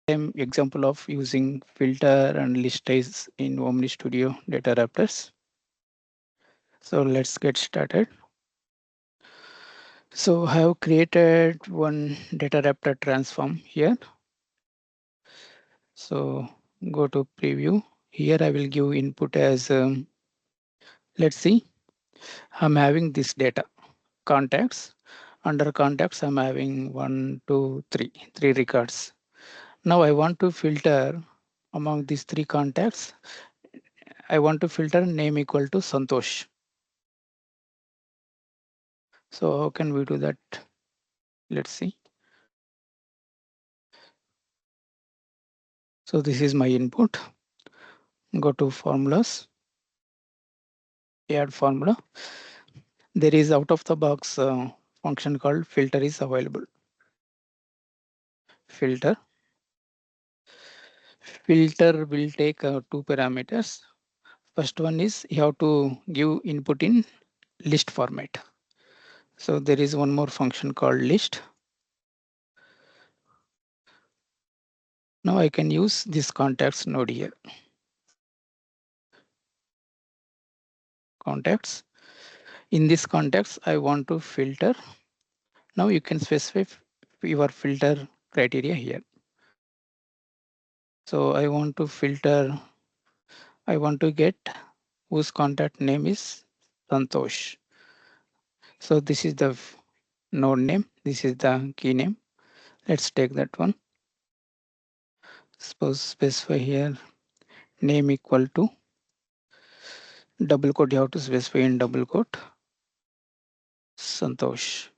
Same example of using filter and listsized in Omnistudio data wrappers. So let's get started. So I have created one data wrapper transform here. So go to preview. Here I will give input as, let's see, I'm having this data contacts. Under contacts, I'm having three records. Now I want to filter among these three contacts. I want to filter name equal to Santosh. So how can we do that? Let's see. So this is my input. Go to formulas, add formula. There is out of the box function called filter is available. Filter. Filter will take two parameters. First one is you have to give input in list format. So there is one more function called list. Now I can use this contacts node here. Contacts. In this context, I want to filter. Now you can specify your filter criteria here. So I want to filter, I want to get whose contact name is Santosh. So this is the node name. This is the key name. Let's take that one. Suppose specify here name equal to double quote. You have to specify in double quote Santosh.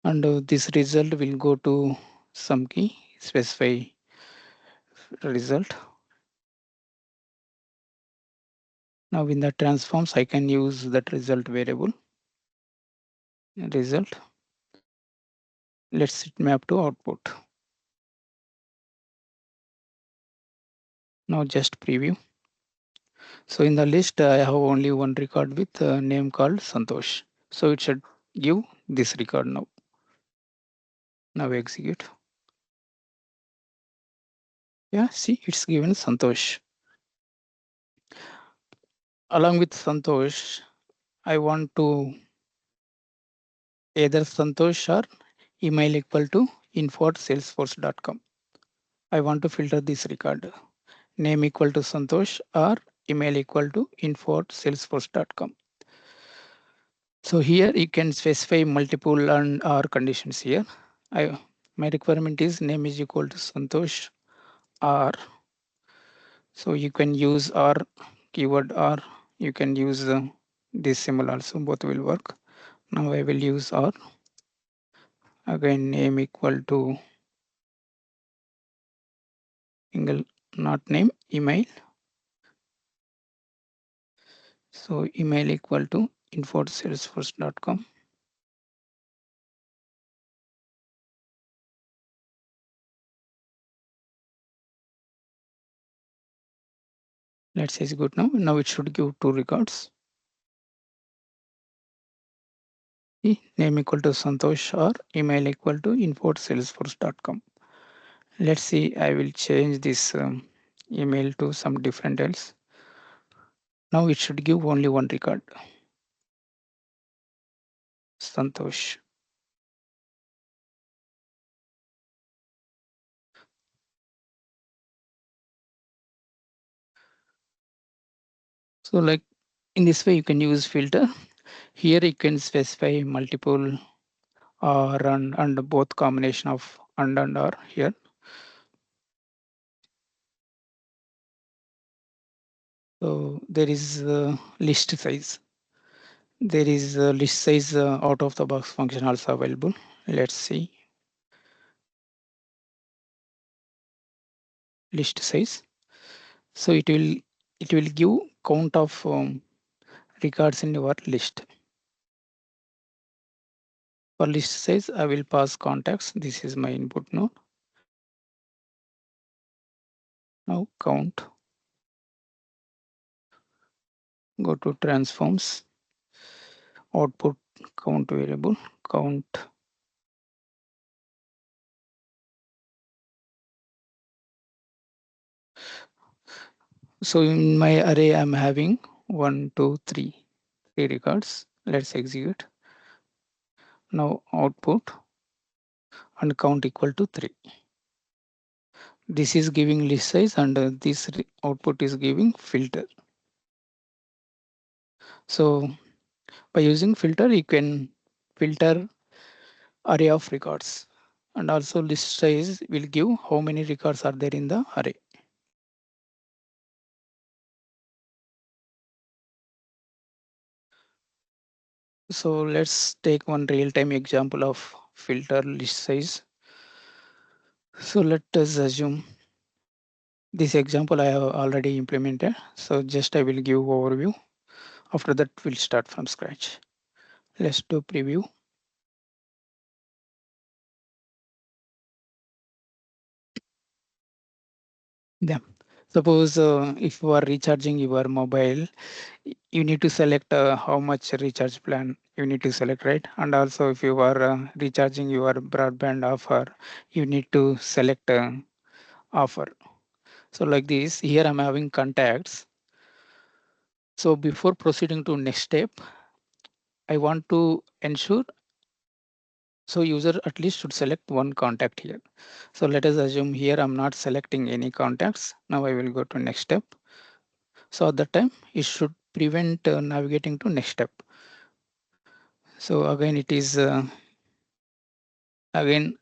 And this result will go to some key. Specify result. Now in the transforms, I can use that result variable. Result. Let's map to output. Now just preview. So in the list, I have only one record with a name called Santosh. So it should give this record now. Now execute. Yeah, see, it's given Santosh. Along with Santosh, I want to either Santosh or email equal to info@salesforce.com. I want to filter this record. Name equal to Santosh or email equal to info@salesforce.com. So here you can specify multiple and or conditions here. My requirement is name is equal to Santosh or. So you can use or keyword or you can use this symbol also, both will work. Now I will use or. Again name equal to single not name email. So email equal to info@salesforce.com. Let's say it's good now. Now it should give two records. Name equal to Santosh or email equal to info@salesforce.com. Let's see, I will change this email to some different else. Now it should give only one record. Santosh. So like in this way you can use filter. Here you can specify multiple or and both combination of and or here. So there is list size. There is a list size out of the box function also available. Let's see list size. So it will give count of records in your list. For list size, I will pass contacts. This is my input node. Now count. Go to transforms. Output count variable count So in my array, I'm having 1, 2, 3, 3 records. Let's execute. Now output and count equal to 3. This is giving list size and this output is giving filter. So by using filter, you can filter array of records, and also list size will give how many records are there in the array. So let's take one real-time example of filter list size. So let us assume this example I have already implemented. So just I will give overview. After that, we'll start from scratch. Let's do preview. Yeah. Suppose if you are recharging your mobile, you need to select how much recharge plan you need to select, right? And also if you are recharging your broadband offer, you need to select offer. So like this, here I'm having contacts. So before proceeding to next step, I want to ensure so user at least should select one contact here. So let us assume here I'm not selecting any contacts. Now I will go to next step. So at that time it should prevent navigating to next step. So again it is again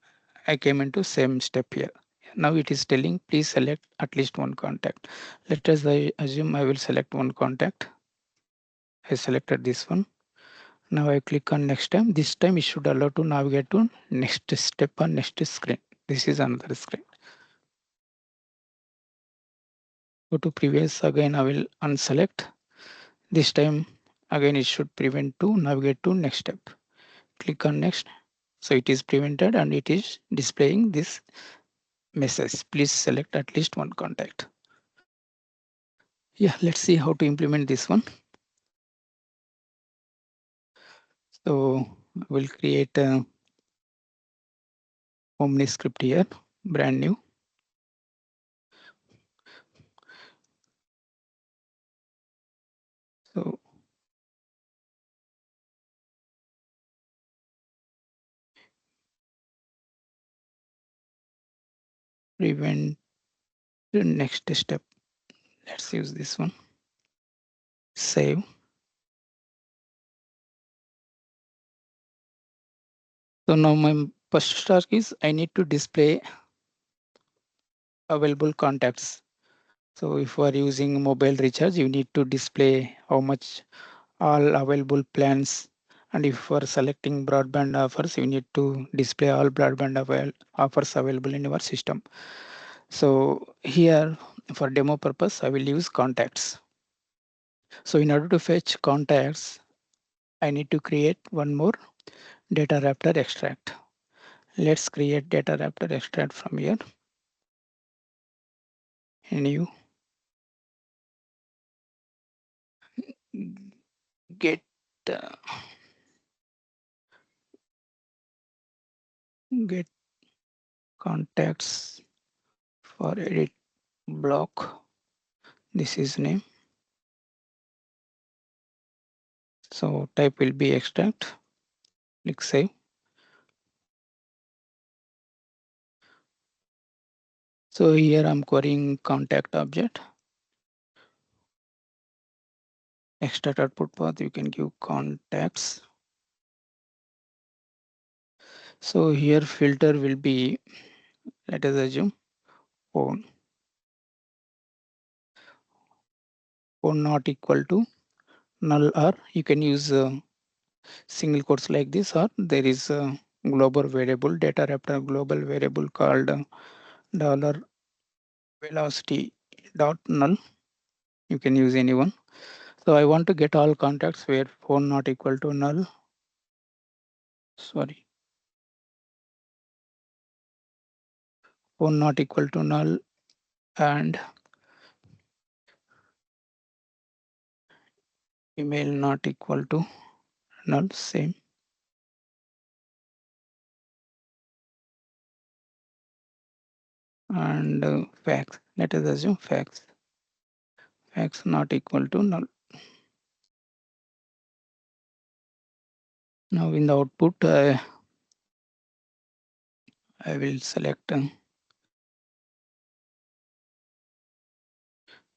I came into same step here. Now it is telling please select at least one contact. Let us assume I will select one contact. I selected this one. Now I click on next time. This time it should allow to navigate to next step or next screen. This is another screen. Go to previous, again I will unselect. This time again it should prevent to navigate to next step. Click on next. So it is prevented and it is displaying this message. Please select at least one contact. Yeah, let's see how to implement this one. So we'll create a Omniscript here, brand new. So prevent the next step. Let's use this one. Save. So now my first task is I need to display available contacts. So if you are using mobile recharge, you need to display how much all available plans. And if you are selecting broadband offers, you need to display all broadband offers available in your system. So here for demo purpose, I will use contacts. So in order to fetch contacts, I need to create one more data raptor extract. Let's create data raptor extract from here. New get get contacts for edit block. This is name. So type will be extract. Click save. So here I'm querying contact object. Extract output path, you can give contacts. So here filter will be, let us assume phone. Phone not equal to null, or you can use single quotes like this, or there is a global variable, data raptor global variable called dollar velocity dot null. You can use anyone. So I want to get all contacts where phone not equal to null. Sorry, phone not equal to null and email not equal to null, same. And fax, let us assume fax. Facts not equal to null. Now in the output, I will select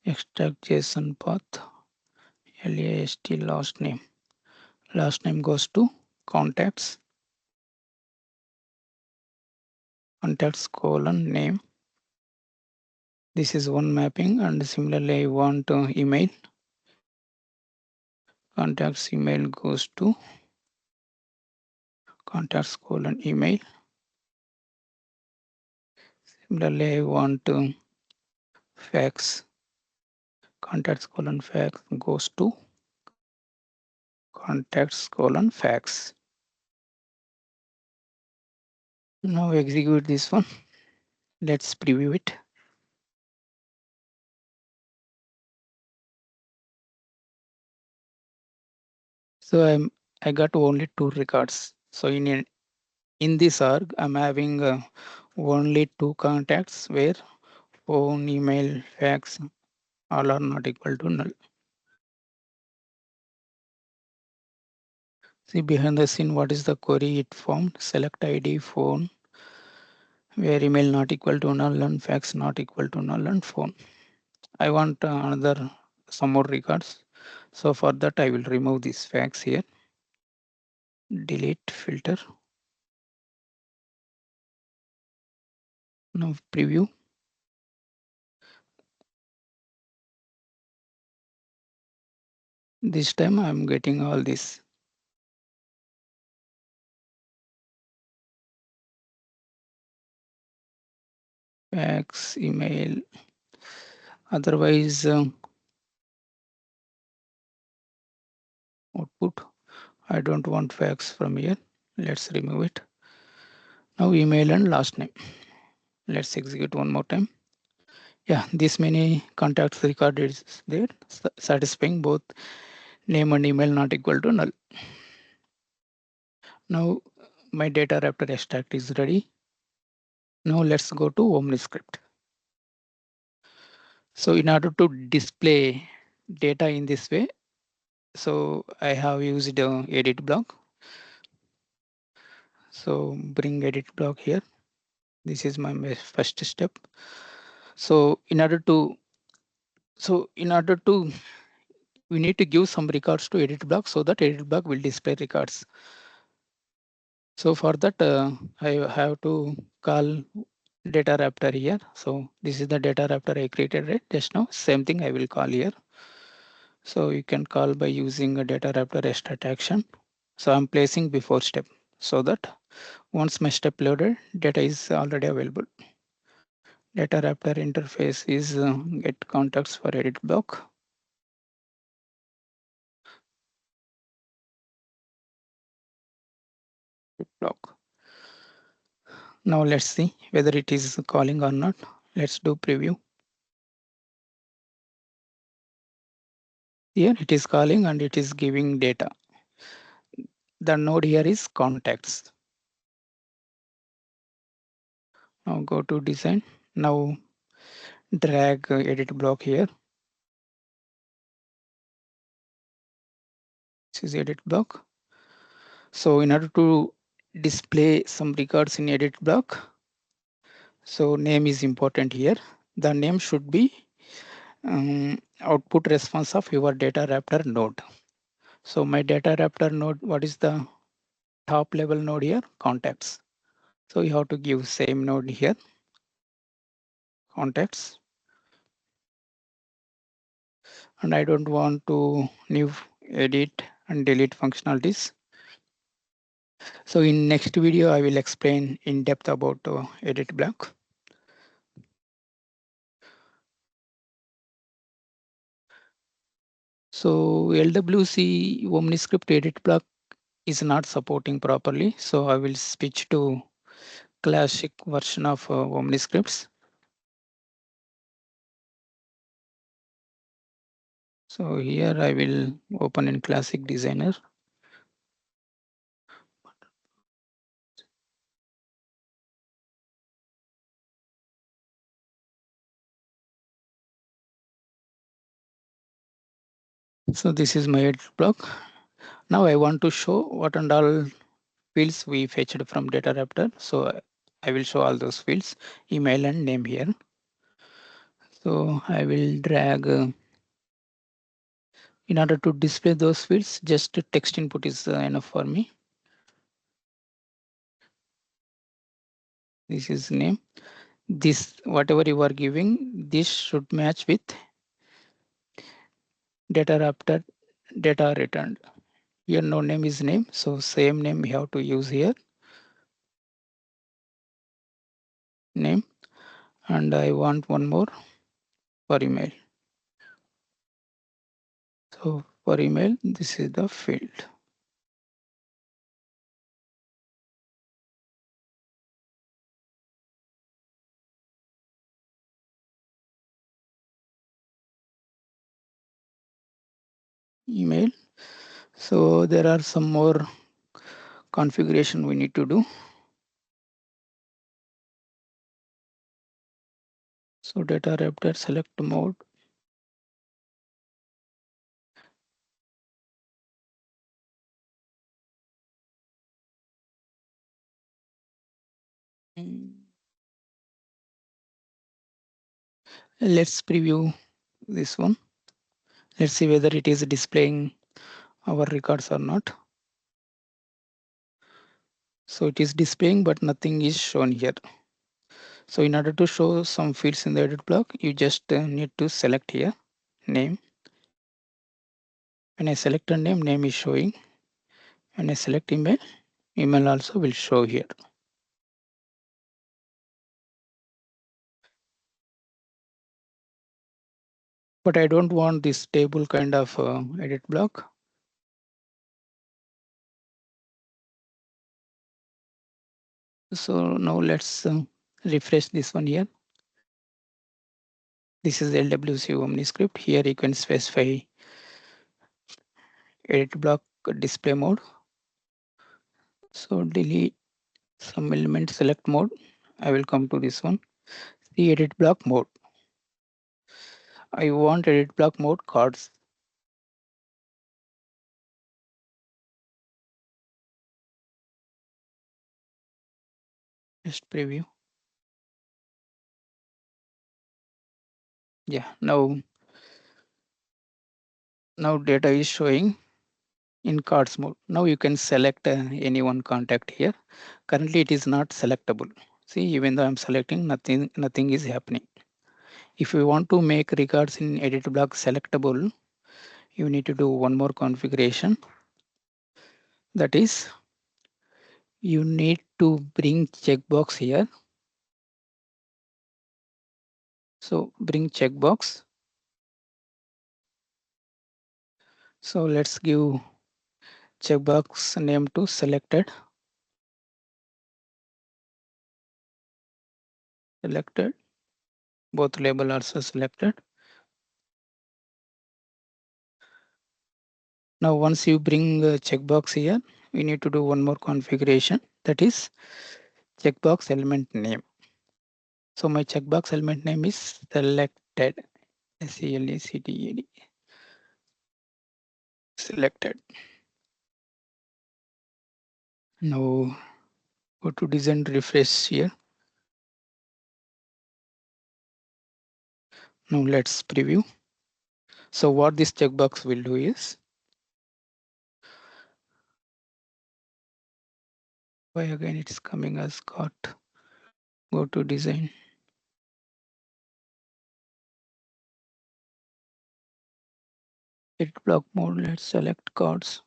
extract JSON path, LAST last name. Last name goes to contacts, contacts colon name. This is one mapping, and similarly I want email. Contacts email goes to contacts colon email. Similarly, I want fax. Contacts colon fax goes to contacts colon fax. Now execute this one. Let's preview it. So I got only 2 records. So in this arg, I'm having only 2 contacts where phone, email, fax, all are not equal to null. See behind the scene, what is the query it formed? Select ID phone, where email not equal to null and fax not equal to null and phone. I want some more records. So for that, I will remove this fax here. Delete filter. Now preview. This time I'm getting all this. Fax, email. Otherwise, output. I don't want fax from here. Let's remove it. Now email and last name. Let's execute one more time. Yeah, this many contacts record is there, satisfying both name and email not equal to null. Now my data wrapper extract is ready. Now let's go to Omniscript. So in order to display data in this way, so I have used edit block. So bring edit block here. This is my first step. So in order to, we need to give some records to edit block so that edit block will display records. So for that, I have to call data raptor here. So this is the data raptor I created right just now. Same thing I will call here. So you can call by using a data raptor extract action. So I'm placing before step so that once my step loaded, data is already available. Data raptor interface is get contacts for edit block. Block. Now let's see whether it is calling or not. Let's do preview. Here it is calling and it is giving data. The node here is contacts. Now go to design. Now drag edit block here. This is edit block. So in order to display some records in edit block, so name is important here. The name should be output response of your data raptor node. So my data raptor node, what is the top level node here? Contacts. So you have to give same node here, contacts. And I don't want to new edit and delete functionalities. So in next video, I will explain in depth about edit block. So LWC Omniscript edit block is not supporting properly. So I will switch to classic version of Omniscripts. So here I will open in classic designer. So this is my edit block. Now I want to show what and all fields we fetched from data raptor. So I will show all those fields, email and name here. So I will drag in order to display those fields, just text input is enough for me. This is name. This whatever you are giving, this should match with data raptor data returned. Here no name is name, so same name we have to use here, name, and I want one more for email. So for email, this is the field. Email. So there are some more configuration we need to do. So data raptor select mode. Let's preview this one. Let's see whether it is displaying our records or not. So it is displaying, but nothing is shown here. So in order to show some fields in the edit block, you just need to select here name. When I select a name, name is showing. When I select email, email also will show here. But I don't want this table kind of edit block. So now let's refresh this one here. This is LWC Omniscript. Here you can specify edit block display mode. So delete some element select mode. I will come to this one. The edit block mode. I want edit block mode cards. Just preview. Yeah, now data is showing in cards mode. Now you can select any one contact here. Currently it is not selectable. See, even though I'm selecting, nothing is happening. If you want to make records in edit block selectable, you need to do one more configuration. That is, you need to bring checkbox here. So bring checkbox. So let's give checkbox name to selected. Selected. Both label also selected. Now once you bring a checkbox here, we need to do one more configuration. That is checkbox element name. So my checkbox element name is selected. SELECTED. Selected. Now go to design refresh here. Now let's preview. So what this checkbox will do is, why again it's coming as cart. Go to design. Edit block mode, let's select cards.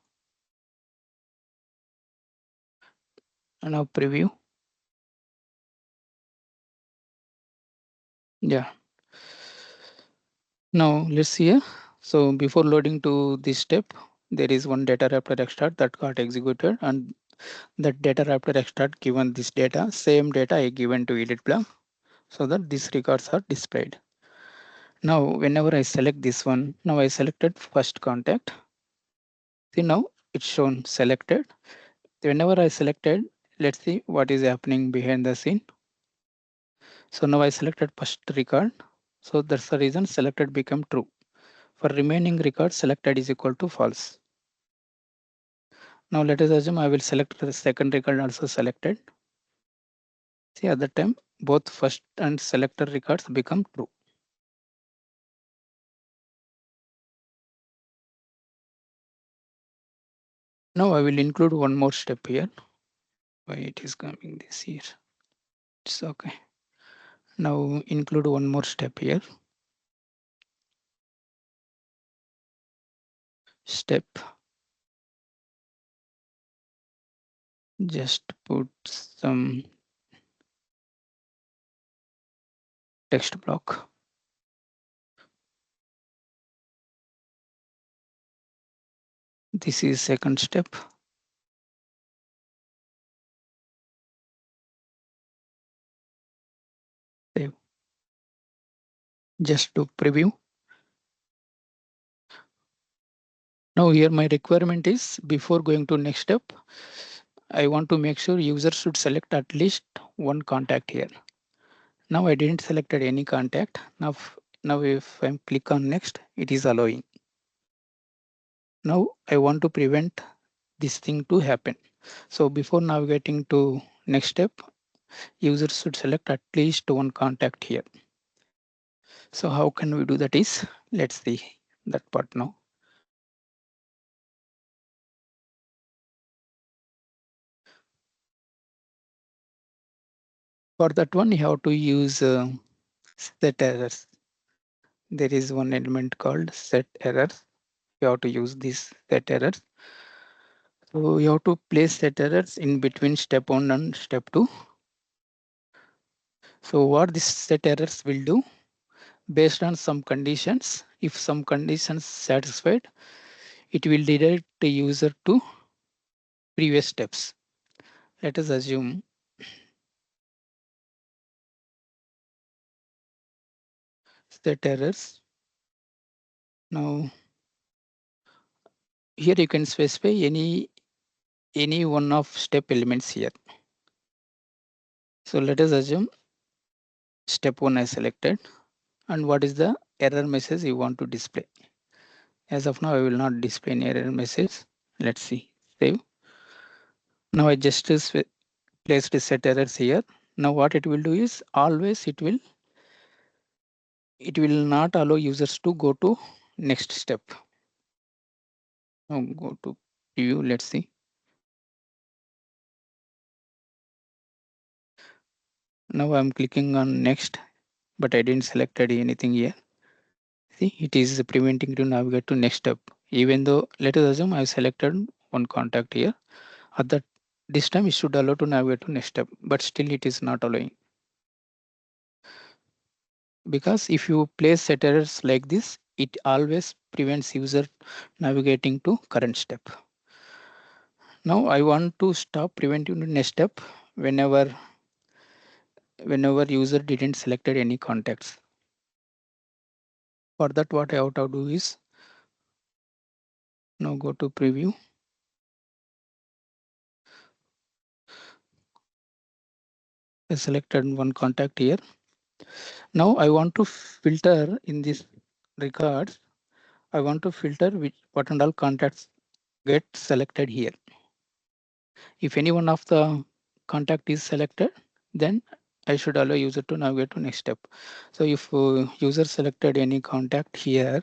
And now preview. Yeah. Now let's see here. So before loading to this step, there is one data raptor extract that got executed, and that data raptor extract given this data, same data I given to edit block, so that these records are displayed. Now whenever I select this one, now I selected first contact. See, now it's shown selected. Whenever I selected, let's see what is happening behind the scene. So now I selected first record. So that's the reason selected become true. For remaining records, selected is equal to false. Now let us assume I will select the second record also selected. See, at the time both first and selected records become true. Now I will include one more step here. Why it is coming this here? It's okay. Now include one more step here. Step. Just put some text block. This is second step. Save. Just to preview. Now here my requirement is before going to next step, I want to make sure user should select at least one contact here. Now I didn't select any contact. Now if I click on next, it is allowing. Now I want to prevent this thing to happen. So before navigating to next step, user should select at least one contact here. So how can we do that is, let's see that part now. For that one, you have to use set errors. There is one element called set errors. You have to use this set errors. So you have to place set errors in between step 1 and step 2. So what this set errors will do, based on some conditions, if some conditions satisfied, it will redirect the user to previous steps. Let us assume set errors. Now here you can specify any one of step elements here. So let us assume step 1 is selected, and what is the error message you want to display. As of now, I will not display any error message. Let's see. Save. Now I just placed set errors here. Now what it will do is always it will not allow users to go to next step. Now go to view. Let's see. Now I'm clicking on next, but I didn't select anything here. See, it is preventing to navigate to next step. Even though let us assume I've selected one contact here. At that this time it should allow to navigate to next step, but still it is not allowing. Because if you place set errors like this, it always prevents user navigating to current step. Now I want to stop preventing the next step whenever user didn't selected any contacts. For that, what I have to do is now go to preview. I selected one contact here. Now I want to filter in this records. I want to filter what and all contacts get selected here. If any one of the contact is selected, then I should allow user to navigate to next step. So if user selected any contact here,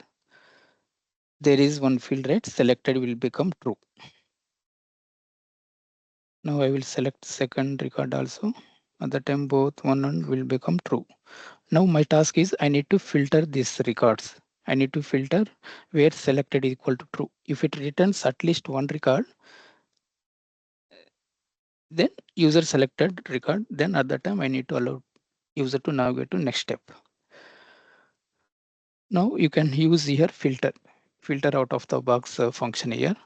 there is one field, right? Selected will become true. Now I will select second record also. At the time both one and will become true. Now my task is I need to filter these records. I need to filter where selected is equal to true. If it returns at least one record, then user selected record, then at that time I need to allow user to navigate to next step. Now you can use here filter out of the box function here.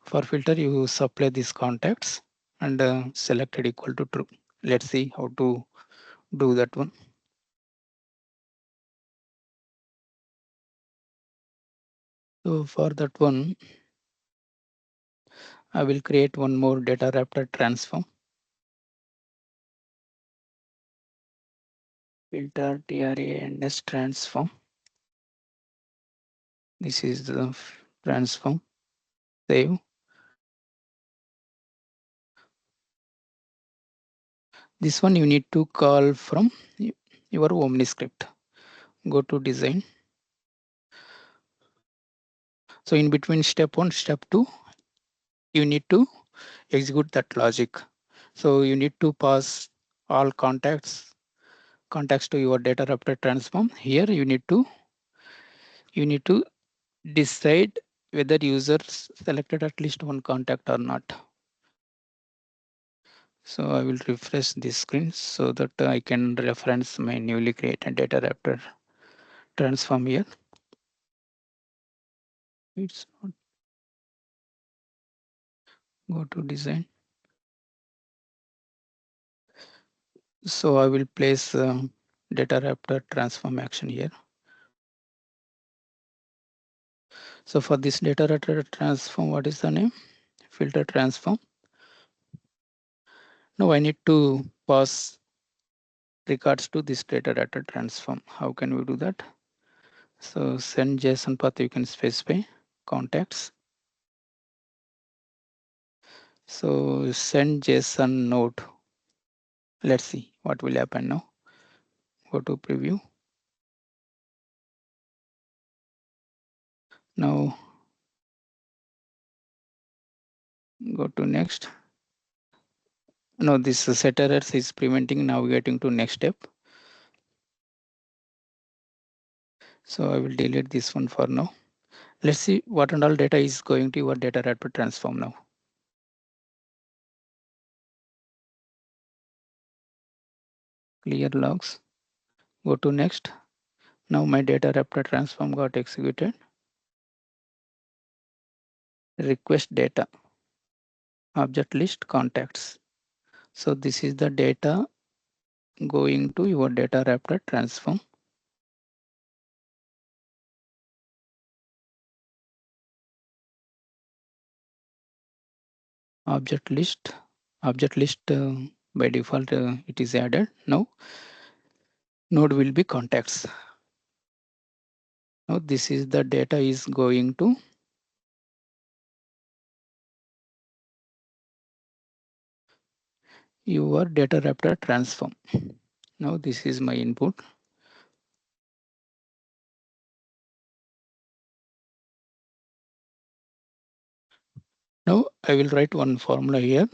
For filter you supply these contacts and selected equal to true. Let's see how to do that one. So for that one, I will create one more data raptor transform. Filter TRANS transform. This is the transform, save. This one you need to call from your Omni script. Go to design. So in between step 1, step 2, you need to execute that logic. So you need to pass all contacts to your data wrapper transform. Here you need to decide whether users selected at least one contact or not. So I will refresh this screen so that I can reference my newly created data wrapper transform here. It's not. Go to design. So I will place data wrapper transform action here. So for this data wrapper transform, what is the name? Filter transform. Now I need to pass regards to this data wrapper transform. How can we do that? So send JSON path you can specify contacts. So send JSON node. Let's see what will happen now. Go to preview. Now go to next. No, this set errors is preventing navigating to next step. So I will delete this one for now. Let's see what and all data is going to your data wrapper transform now. Clear logs. Go to next. Now my data wrapper transform got executed. Request data. Object list contacts. So this is the data going to your data wrapper transform. Object list. Object list by default it is added. Now node will be contacts. Now this is the data is going to your data wrapper transform. Now this is my input. Now I will write one formula here.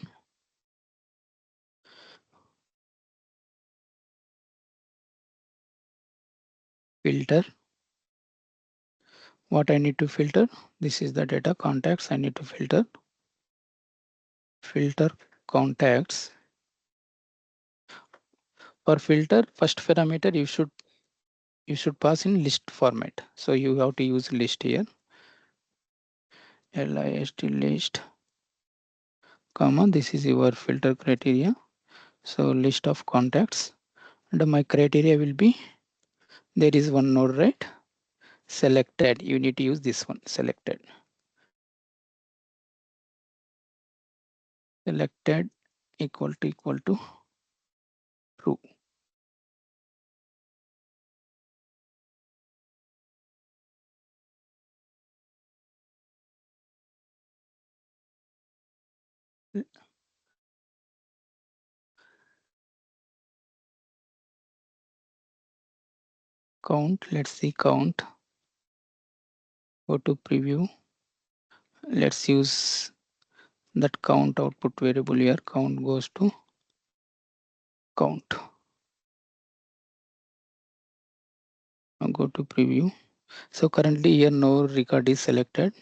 Filter. What I need to filter? This is the data contacts I need to filter. Filter contacts. For filter, first parameter you should pass in list format. So you have to use list here. List list, comma, this is your filter criteria. So list of contacts. And my criteria will be there is one node, right? Selected. You need to use this one, selected. Selected equal to true. Count, let's see count. Go to preview. Let's use that count output variable here. Count goes to count. Now go to preview. So currently here no record is selected.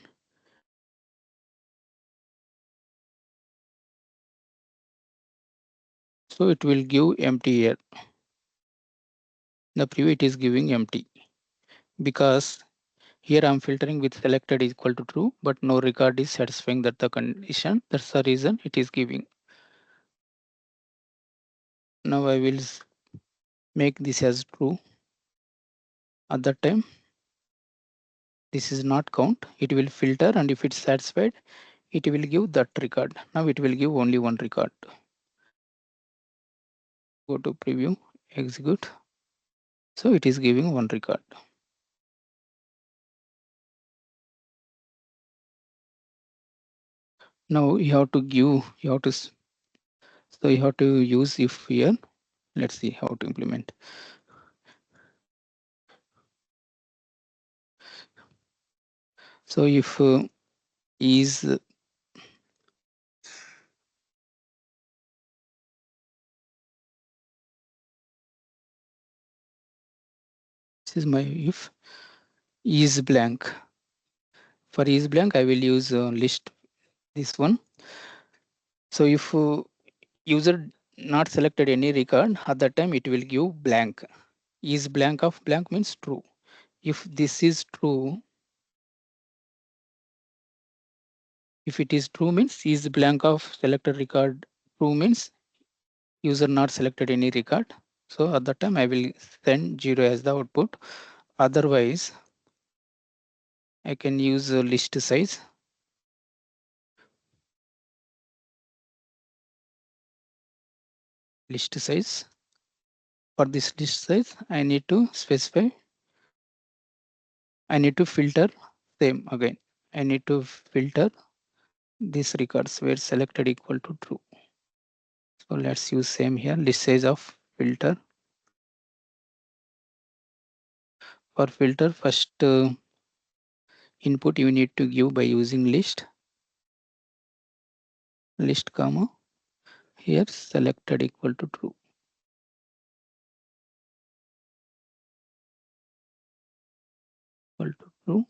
So it will give empty here. The preview it is giving empty because here I'm filtering with selected is equal to true, but no record is satisfying that the condition. That's the reason it is giving. Now I will make this as true. At that time, this is not count. It will filter, and if it's satisfied, it will give that record. Now it will give only one record. Go to preview, execute. So it is giving one record. Now you have to give, so you have to use if here. Let's see how to implement. So if is this is my if is blank. For is blank, I will use list this one. So if user not selected any record, at that time it will give blank. Is blank of blank means true. If this is true, if it is true means is blank of selected record true means user not selected any record. So at that time I will send 0 as the output. Otherwise, I can use list size. List size. For this list size, I need to specify. I need to filter same again. I need to filter these records where selected equal to true. So let's use same here. List size of filter. For filter, first input you need to give by using list comma here selected equal to true. Equal to true.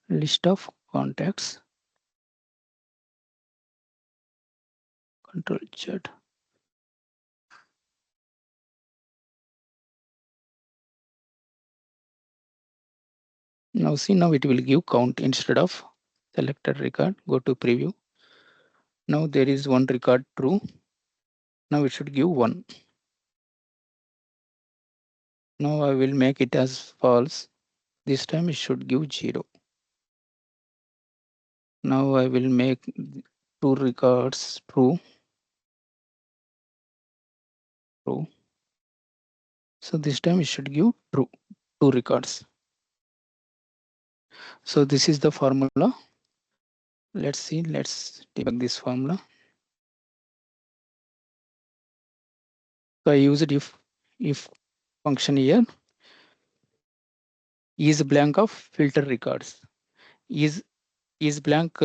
List of contacts. Control Z. Now see, now it will give count instead of selected record. Go to preview. Now there is one record true. Now it should give 1. Now I will make it as false. This time it should give 0. Now I will make 2 records true. True. So this time it should give true. 2 records. So this is the formula. Let's see. Let's debug this formula. So I used if function here is blank of filter records. Is blank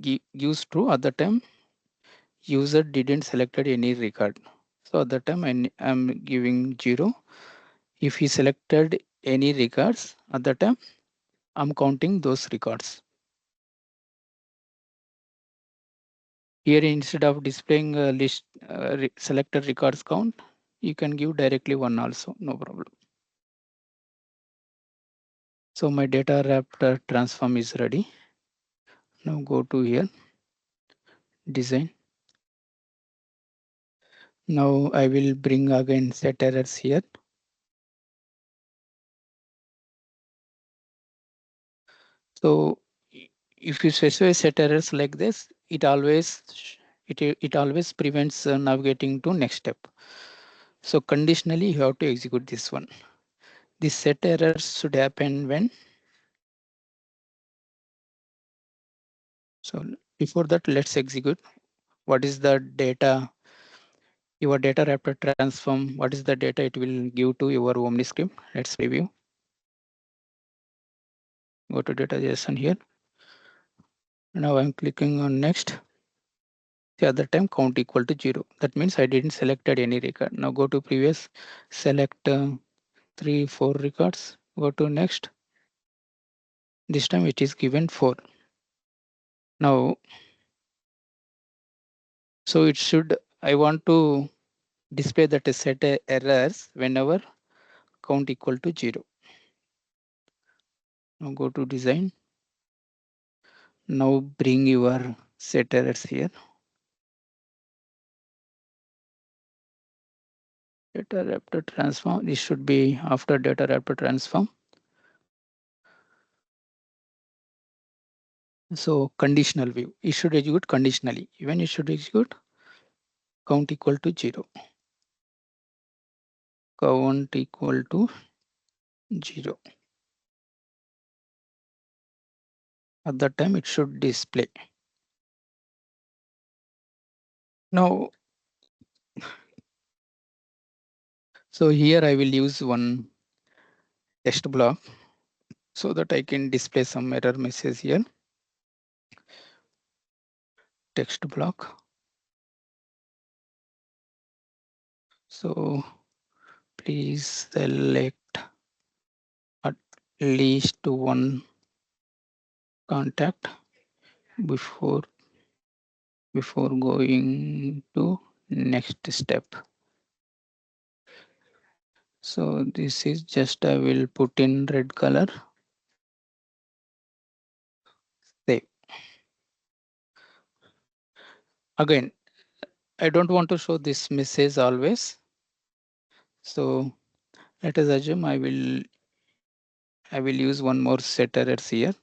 gives true. At the time user didn't selected any record. So at the time I'm giving 0. If he selected any records at the time, I'm counting those records. Here instead of displaying a list selected records count, you can give directly 1 also, no problem. So my data wrapped transform is ready. Now go to here, design. Now I will bring again set errors here. So if you specify set errors like this, it always prevents navigating to next step. So conditionally you have to execute this one. This set errors should happen when. So before that, let's execute. What is the data? Your data wrapper transform. What is the data it will give to your Omniscript? Let's review. Go to data.json here. Now I'm clicking on next. The other time count equal to 0. That means I didn't selected any record. Now go to previous, select 3, 4 records. Go to next. This time it is given 4. Now, so it should, I want to display that set errors whenever count equal to 0. Now go to design. Now bring your set errors here. Data wrapper transform. This should be after data wrapper transform. So conditional view. It should execute conditionally. Even it should execute count equal to 0. Count equal to 0. At that time it should display. Now, so here I will use one text block so that I can display some error message here. Text block. So please select at least one contact before going to next step. So this is just I will put in red color. Save. Again, I don't want to show this message always. So let us assume I will use one more set errors here.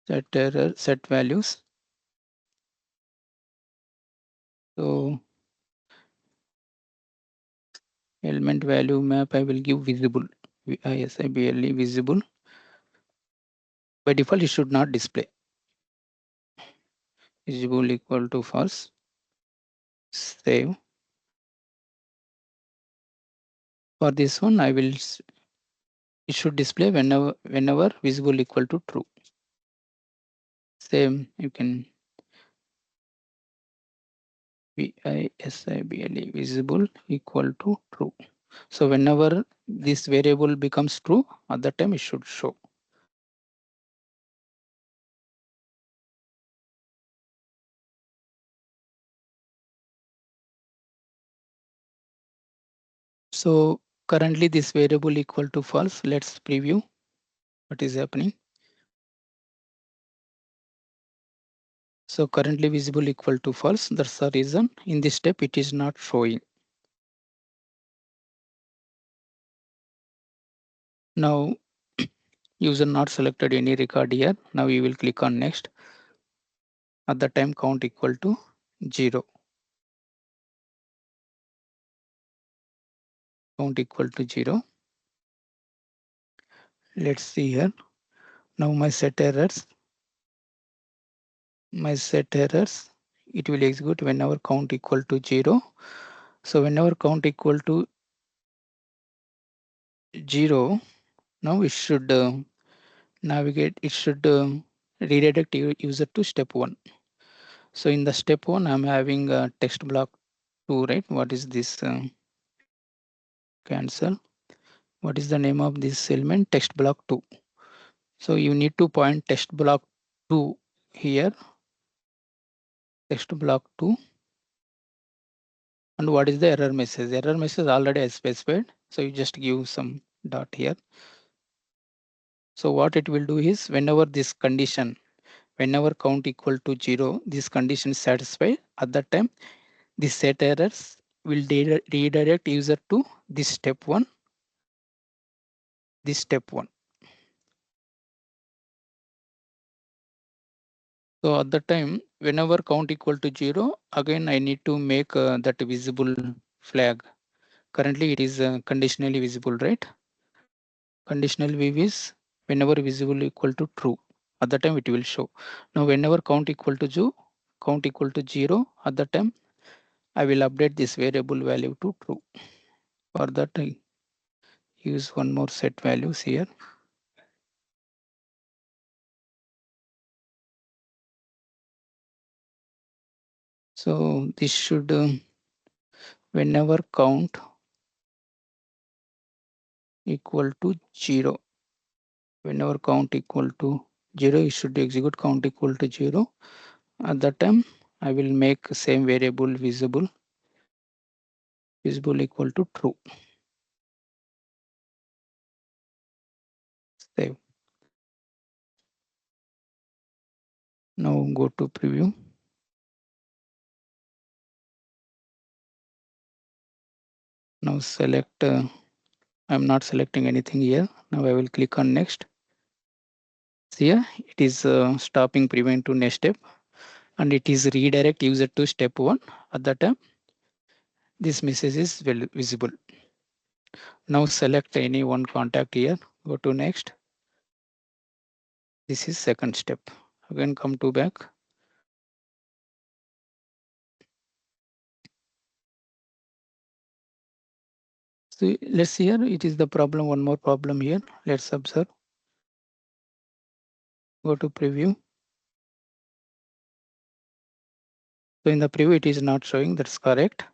Set error, set values. So element value map I will give visible. ISIBLE visible. By default, it should not display. Visible equal to false. Save. For this one, it should display whenever visible equal to true. Same, you can VISIBLE visible equal to true. So whenever this variable becomes true, at that time it should show. So currently this variable equal to false. Let's preview what is happening. So currently visible equal to false. That's the reason in this step it is not showing. Now user not selected any record here. Now we will click on next. At the time count equal to 0. Count equal to 0. Let's see here. Now my set errors. It will execute whenever count equal to 0. So whenever count equal to 0, now it should navigate, it should redirect user to step 1. So in the step 1, I'm having a text block 2, right? What is this? Cancel. What is the name of this element? Text block 2. So you need to point text block 2 here. Text block 2. And what is the error message? Error message already I specified. So you just give some dot here. So what it will do is whenever this condition, whenever count equal to 0, this condition is satisfied, at that time, this set errors will redirect user to this step 1, this step 1. So at the time, whenever count equal to 0, again I need to make that visible flag. Currently it is conditionally visible, right? Conditional view is whenever visible equal to true. At the time it will show. Now whenever count equal to 0, at the time I will update this variable value to true. For that I use one more set values here. So this should whenever count equal to 0, whenever count equal to 0, it should execute count equal to 0. At that time I will make same variable visible equal to true. Save. Now go to preview. Now select, I'm not selecting anything here. Now I will click on next. See here, it is stopping prevent to next step and it is redirect user to step 1. At that time, this message is visible. Now select any one contact here, go to next. This is second step. Again, come to back. So let's see here. It is the problem. One more problem here. Let's observe. Go to preview. So in the preview, it is not showing. That's correct.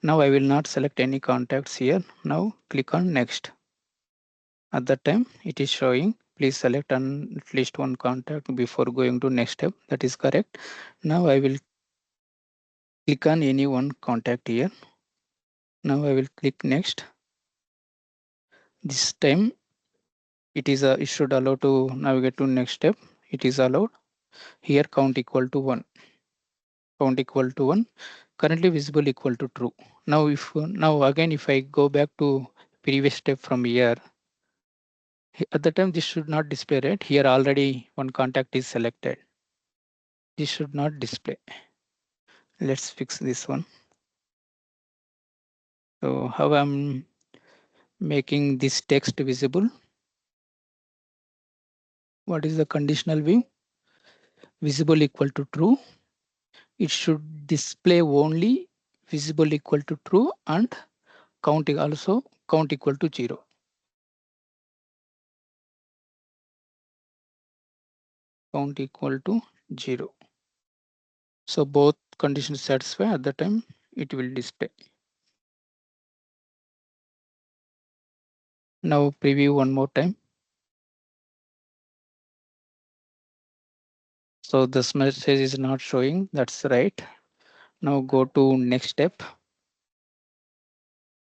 Now I will not select any contacts here. Now click on next. At that time, it is showing. Please select at least one contact before going to next step. That is correct. Now I will click on any one contact here. Now I will click next. This time it should allow to navigate to next step. It is allowed. Here count equal to 1. Count equal to 1. Currently visible equal to true. Now again if I go back to previous step from here, at the time this should not display, right? Here already one contact is selected. This should not display. Let's fix this one. So how I'm making this text visible? What is the conditional view? Visible equal to true. It should display only visible equal to true and count equal to 0. Count equal to 0. So both conditions satisfy, at the time it will display. Now preview one more time. So this message is not showing. That's right. Now go to next step.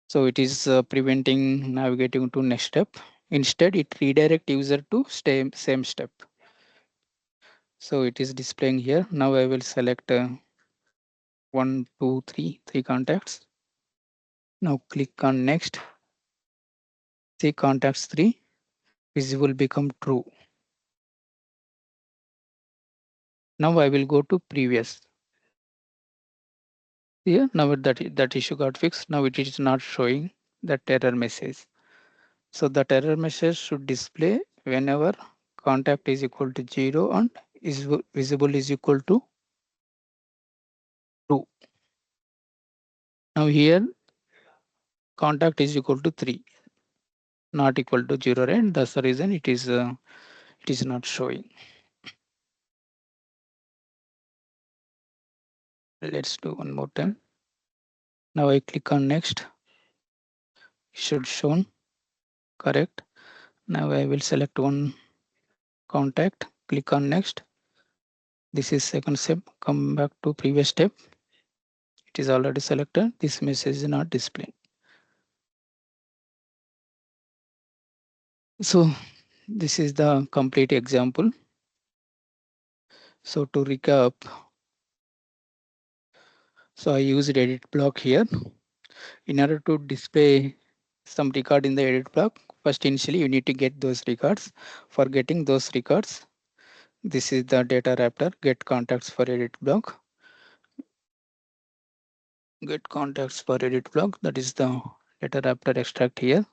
So it is preventing navigating to next step. Instead, it redirect user to same step. So it is displaying here. Now I will select 1, 2, 3, 3 contacts. Now click on next. See contacts 3 visible become true. Now I will go to previous. Here now that issue got fixed. Now it is not showing that error message. So that error message should display whenever contact is equal to 0 and is visible is equal to true. Now here contact is equal to 3, not equal to 0, right? That's the reason it is not showing. Let's do one more time. Now I click on next. It should shown correct. Now I will select one contact, click on next. This is second step. Come back to previous step. It is already selected. This message is not displaying. So this is the complete example. So to recap, so I used edit block here. In order to display some record in the edit block, first initially you need to get those records. For getting those records, this is the data wrapper, get contacts for edit block. Get contacts for edit block, that is the data wrapper extract here.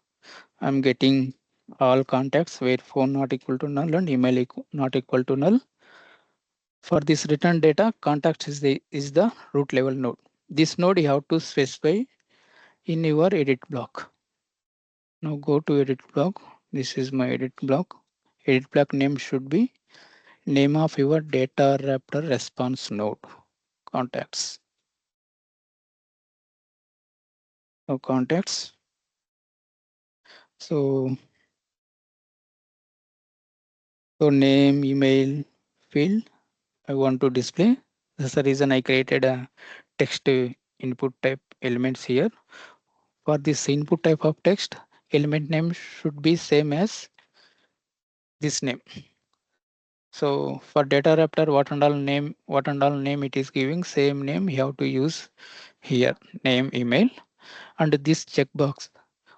I'm getting all contacts where phone not equal to null and email not equal to null. For this return data, contacts is the root level node. This node you have to specify in your edit block. Now go to edit block. This is my edit block. Edit block name should be name of your data wrapper response node contacts. Now contacts. So name, email field I want to display. That's the reason I created a text input type elements here. For this input type of text, element name should be same as this name. So for data wrapper, what and all name it is giving, same name you have to use here, name, email, and this checkbox.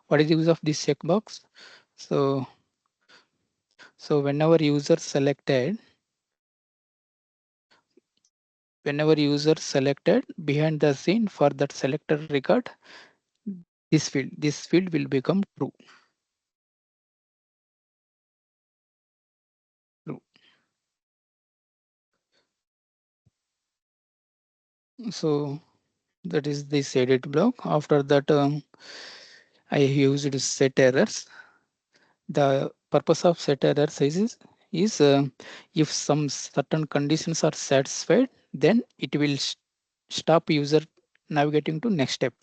What is the use of this checkbox? So whenever user selected behind the scene for that selected record, this field will become true. So that is this edit block. After that, I used set errors. The purpose of set error is if some certain conditions are satisfied, then it will stop user navigating to next step.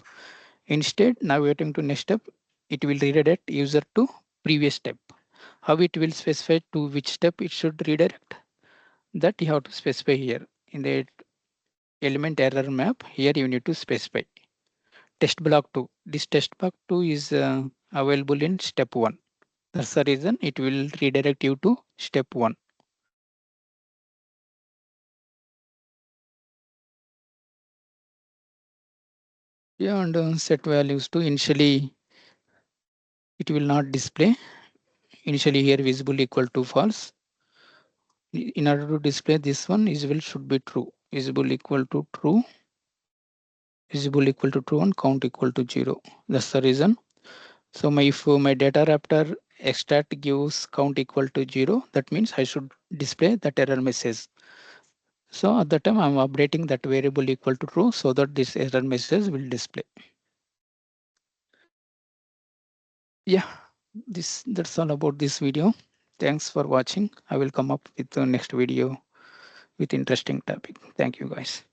Instead, navigating to next step, it will redirect user to previous step. How it will specify to which step it should redirect, that you have to specify here in the element error map. Here you need to specify test block 2. This test block 2 is available in step 1. That's the reason it will redirect you to step 1. Yeah, and set values to initially it will not display. Initially here visible equal to false. In order to display this one, visible should be true. Visible equal to true, visible equal to true, and count equal to 0. That's the reason. So if my data raptor extract gives count equal to 0, that means I should display that error message. So at the time I'm updating that variable equal to true so that this error message will display. Yeah, that's all about this video. Thanks for watching. I will come up with the next video with interesting topic. Thank you guys.